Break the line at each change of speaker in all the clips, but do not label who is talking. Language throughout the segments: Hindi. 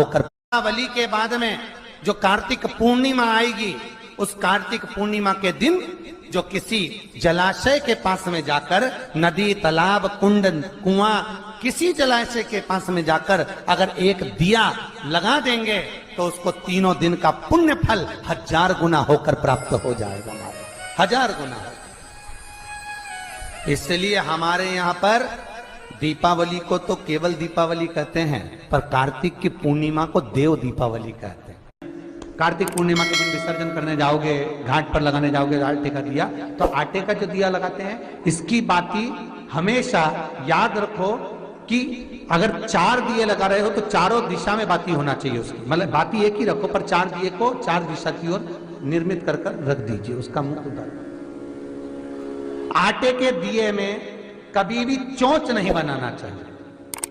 होकर। दीपावली के बाद में जो कार्तिक पूर्णिमा आएगी, उस कार्तिक पूर्णिमा के दिन जो किसी जलाशय के पास में जाकर, नदी, तालाब, कुंड, कुआं, किसी जलाशय के पास में जाकर अगर एक दिया लगा देंगे तो उसको तीनों दिन का पुण्य फल 1000 गुना होकर प्राप्त हो जाएगा, 1000 गुना। इसलिए हमारे यहाँ पर दीपावली को तो केवल दीपावली कहते हैं, पर कार्तिक की पूर्णिमा को देव दीपावली कहते हैं। कार्तिक पूर्णिमा के दिन विसर्जन करने जाओगे, घाट पर लगाने जाओगे आटे का दिया, तो आटे का जो दिया लगाते हैं, इसकी बाती हमेशा याद रखो कि अगर 4 दिए लगा रहे हो तो चारों दिशा में बाती होना चाहिए उसकी, मतलब बाती एक ही रखो पर 4 दिए को 4 दिशा की ओर निर्मित कर रख दीजिए, उसका मुख उतार। आटे के दिए में कभी भी चोंच नहीं बनाना चाहिए,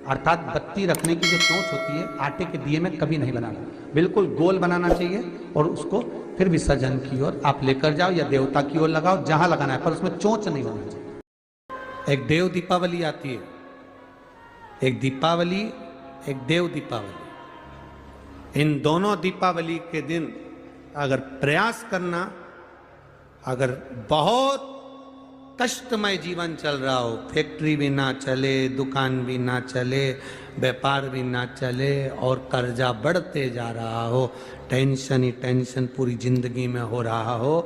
अर्थात बत्ती रखने की जो चोंच होती है आटे के दिए में कभी नहीं बनाना, बिल्कुल गोल बनाना चाहिए और उसको फिर विसर्जन की ओर आप लेकर जाओ या देवता की ओर लगाओ, जहां लगाना है, पर उसमें चोंच नहीं होना चाहिए। एक देव दीपावली आती है, एक दीपावली, एक देव दीपावली। इन दोनों दीपावली के दिन अगर प्रयास करना, अगर बहुत कष्टमय जीवन चल रहा हो, फैक्ट्री भी ना चले, दुकान भी ना चले, व्यापार भी ना चले और कर्जा बढ़ते जा रहा हो, टेंशन ही टेंशन पूरी जिंदगी में हो रहा हो,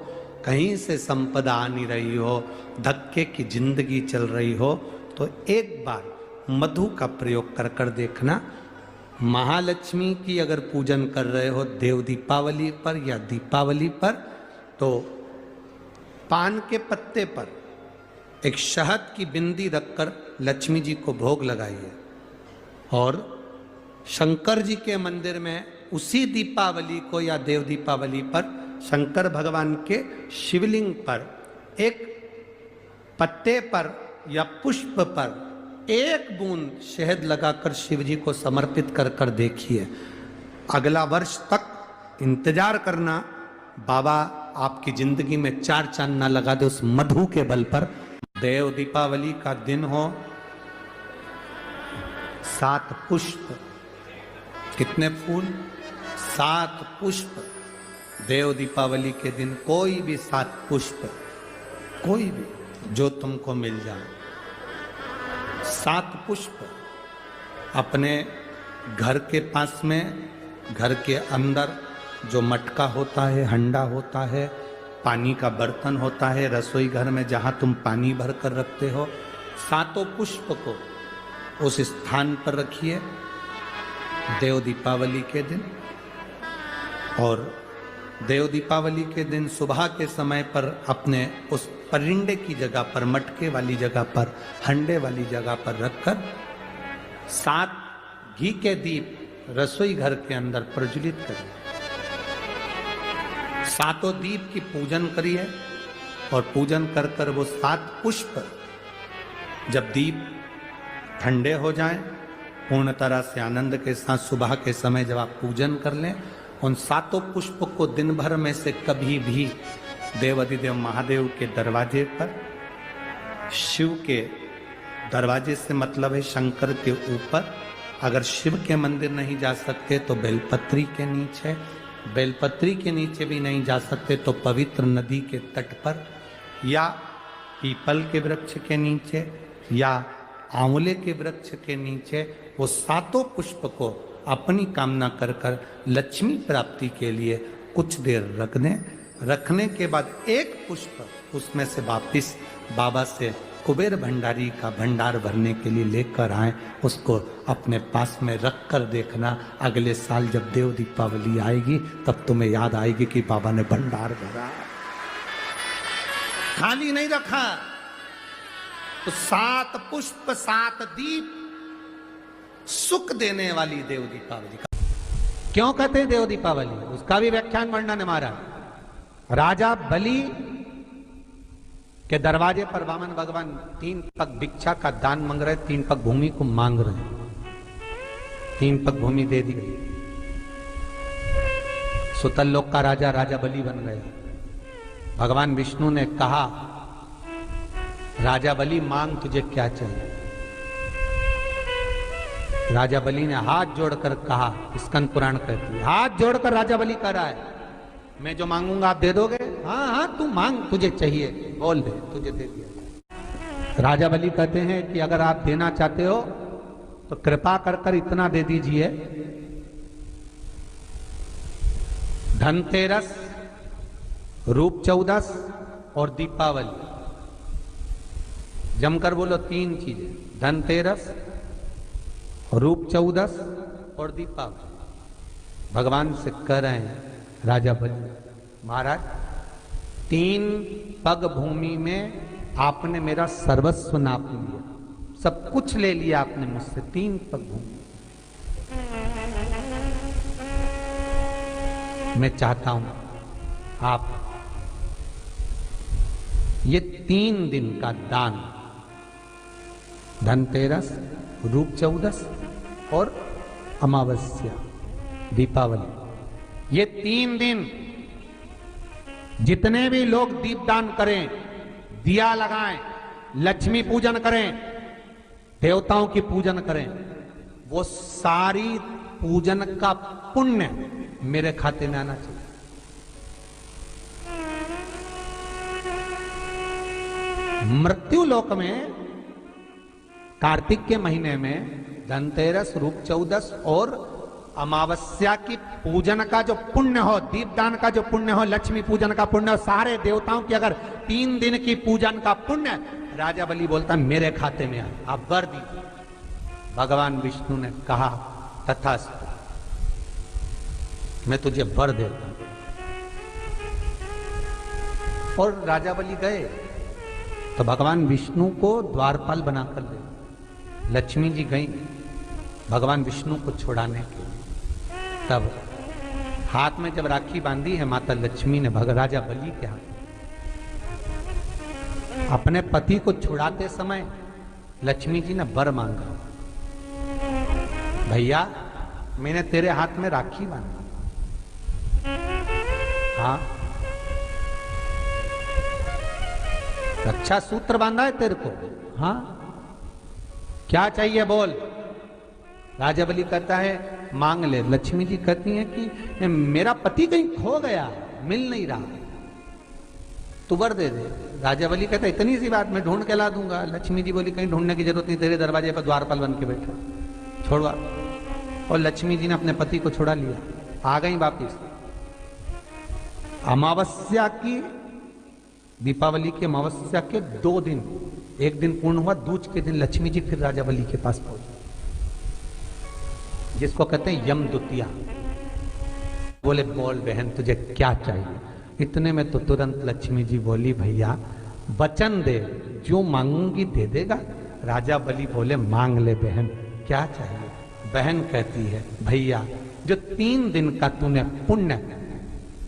कहीं से संपदा आ नहीं रही हो, धक्के की जिंदगी चल रही हो, तो एक बार मधु का प्रयोग कर कर देखना। महालक्ष्मी की अगर पूजन कर रहे हो देव दीपावली पर या दीपावली पर, तो पान के पत्ते पर एक शहद की बिंदी रखकर लक्ष्मी जी को भोग लगाइए और शंकर जी के मंदिर में उसी दीपावली को या देव दीपावली पर शंकर भगवान के शिवलिंग पर एक पत्ते पर या पुष्प पर 1 बूंद शहद लगाकर शिव जी को समर्पित कर कर देखिए। अगला वर्ष तक इंतजार करना, बाबा आपकी जिंदगी में 4 चांद ना लगा दे उस मधु के बल पर। देव दीपावली का दिन हो, 7 पुष्प, कितने फूल? 7 पुष्प। देव दीपावली के दिन कोई भी 7 पुष्प, कोई भी जो तुमको मिल जाए, 7 पुष्प अपने घर के पास में, घर के अंदर जो मटका होता है, हंडा होता है, पानी का बर्तन होता है, रसोई घर में जहां तुम पानी भर कर रखते हो, 7 पुष्प को उस स्थान पर रखिए देव दीपावली के दिन। और देव दीपावली के दिन सुबह के समय पर अपने उस परिंडे की जगह पर, मटके वाली जगह पर, हंडे वाली जगह पर रखकर 7 घी के दीप रसोई घर के अंदर प्रज्वलित करिए। 7 दीप की पूजन करिए और पूजन कर कर वो 7 पुष्प जब दीप ठंडे हो जाएं, पूर्ण तरह से आनंद के साथ सुबह के समय जब आप पूजन कर लें, उन 7 पुष्प को दिन भर में से कभी भी देवाधिदेव महादेव के दरवाजे पर, शिव के दरवाजे से मतलब है शंकर के ऊपर, अगर शिव के मंदिर नहीं जा सकते तो बेलपत्री के नीचे, बेलपत्री के नीचे भी नहीं जा सकते तो पवित्र नदी के तट पर, या पीपल के वृक्ष के नीचे, या आंवले के वृक्ष के नीचे वो 7 पुष्प को अपनी कामना कर कर लक्ष्मी प्राप्ति के लिए कुछ देर रख दें। रखने के बाद 1 पुष्प उसमें से वापिस बाबा से कुबेर भंडारी का भंडार भरने के लिए लेकर आए, उसको अपने पास में रख कर देखना। अगले साल जब देव दीपावली आएगी तब तुम्हें याद आएगी कि बाबा ने भंडार भरा, खाली नहीं रखा। तो 7 पुष्प 7 दीप, सुख देने वाली देव दीपावली का क्यों कहते हैं देव दीपावली, उसका भी व्याख्यान वर्णन हमारा। राजा बलि के दरवाजे पर वामन भगवान 3 पग भिक्षा का दान मांग रहे, 3 पग भूमि को मांग रहे, 3 पग भूमि दे दी गई। सुतल लोक का राजा राजा बलि बन गया। भगवान विष्णु ने कहा, राजा बलि मांग तुझे क्या चाहिए। राजा बलि ने हाथ जोड़कर कहा, स्कंद पुराण कहती है, हाथ जोड़कर राजा बलि कह रहा है, मैं जो मांगूंगा आप दे दोगे? हाँ हाँ तू मांग, तुझे चाहिए बोल दे, तुझे दे दिया। राजा बलि कहते हैं कि अगर आप देना चाहते हो तो कृपा कर कर इतना दे दीजिए, धनतेरस, रूप चौदस और दीपावली, जमकर बोलो 3 चीजें, धनतेरस, रूप चौदस और दीपावली। भगवान से कह रहे हैं राजा बलि, महाराज 3 पग भूमि में आपने मेरा सर्वस्व नाप लिया, सब कुछ ले लिया आपने मुझसे, 3 पग भूमि। मैं चाहता हूं आप ये 3 दिन का दान, धनतेरस, रूप चौदस और अमावस्या, दीपावली, ये 3 दिन जितने भी लोग दीपदान करें, दिया लगाएं, लक्ष्मी पूजन करें, देवताओं की पूजन करें, वो सारी पूजन का पुण्य मेरे खाते में आना चाहिए। मृत्यु लोक में कार्तिक के महीने में धनतेरस, रूप चौदस और अमावस्या की पूजन का जो पुण्य हो, दीपदान का जो पुण्य हो, लक्ष्मी पूजन का पुण्य हो, सारे देवताओं की अगर 3 दिन की पूजन का पुण्य, राजा बलि बोलता मेरे खाते में आए, आप वर दीजिए। भगवान विष्णु ने कहा तथास्तु, मैं तुझे वर देता हूं। और राजा बलि गए तो भगवान विष्णु को द्वारपाल बनाकर दे, लक्ष्मी जी गई भगवान विष्णु को छुड़ाने के लिए। तब हाथ में जब राखी बांधी है माता लक्ष्मी ने राजा बलि के हाथ, अपने पति को छुड़ाते समय लक्ष्मी जी ने वर मांगा, भैया मैंने तेरे हाथ में राखी बांधी, हाँ रक्षा सूत्र बांधा है तेरे को, हाँ क्या चाहिए बोल। राजा बलि कहता है मांग ले। लक्ष्मी जी कहती हैं कि मेरा पति कहीं खो गया, मिल नहीं रहा, तू वर दे दे। राजा बलि कहता है इतनी सी बात, मैं ढूंढ के ला दूंगा। लक्ष्मी जी बोली कहीं ढूंढने की जरूरत नहीं, तेरे दरवाजे पर द्वारपाल बन के बैठा, छोड़वा। और लक्ष्मी जी ने अपने पति को छुड़ा लिया, आ गई वापिस। अमावस्या की, दीपावली की अमावस्या के 2 दिन, एक दिन पूर्ण हुआ, दूज के दिन लक्ष्मी जी फिर राजा बलि के पास पहुंची, जिसको कहते हैं यम द्वितीया। बोले बोल बहन तुझे क्या चाहिए? इतने में तो तुरंत लक्ष्मी जी बोली भैया वचन दे, जो मांगूंगी दे देगा। राजा बलि बोले मांग ले बहन, क्या चाहिए? बहन कहती है भैया जो 3 दिन का तूने पुण्य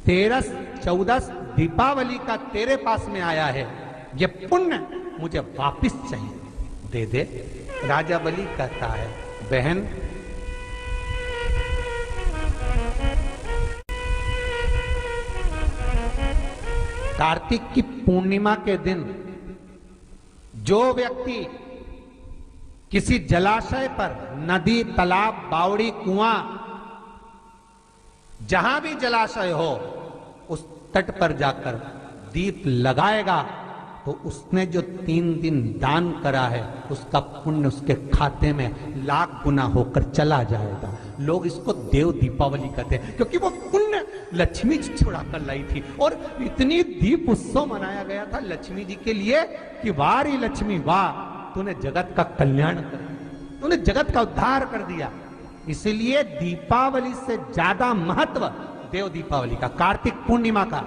13, 14 दीपावली का तेरे पास में आया है, ये पुण्य मुझे वापिस चाहिए, दे दे। राजा बलि कहता है बहन कार्तिक की पूर्णिमा के दिन जो व्यक्ति किसी जलाशय पर, नदी, तालाब, बावड़ी, कुआं, जहां भी जलाशय हो, उस तट पर जाकर दीप लगाएगा तो उसने जो 3 दिन दान करा है उसका पुण्य उसके खाते में लाख गुना होकर चला जाएगा। लोग इसको देव दीपावली कहते हैं क्योंकि वो पुण्य लक्ष्मी जी छुड़ा कर लाई थी। और इतनी दीप उत्सव मनाया गया था लक्ष्मी जी के लिए कि वाह रे लक्ष्मी वाह, तूने जगत का कल्याण कर दिया, तूने जगत का उद्धार कर दिया। इसलिए दीपावली से ज्यादा महत्व देव दीपावली का, कार्तिक पूर्णिमा का।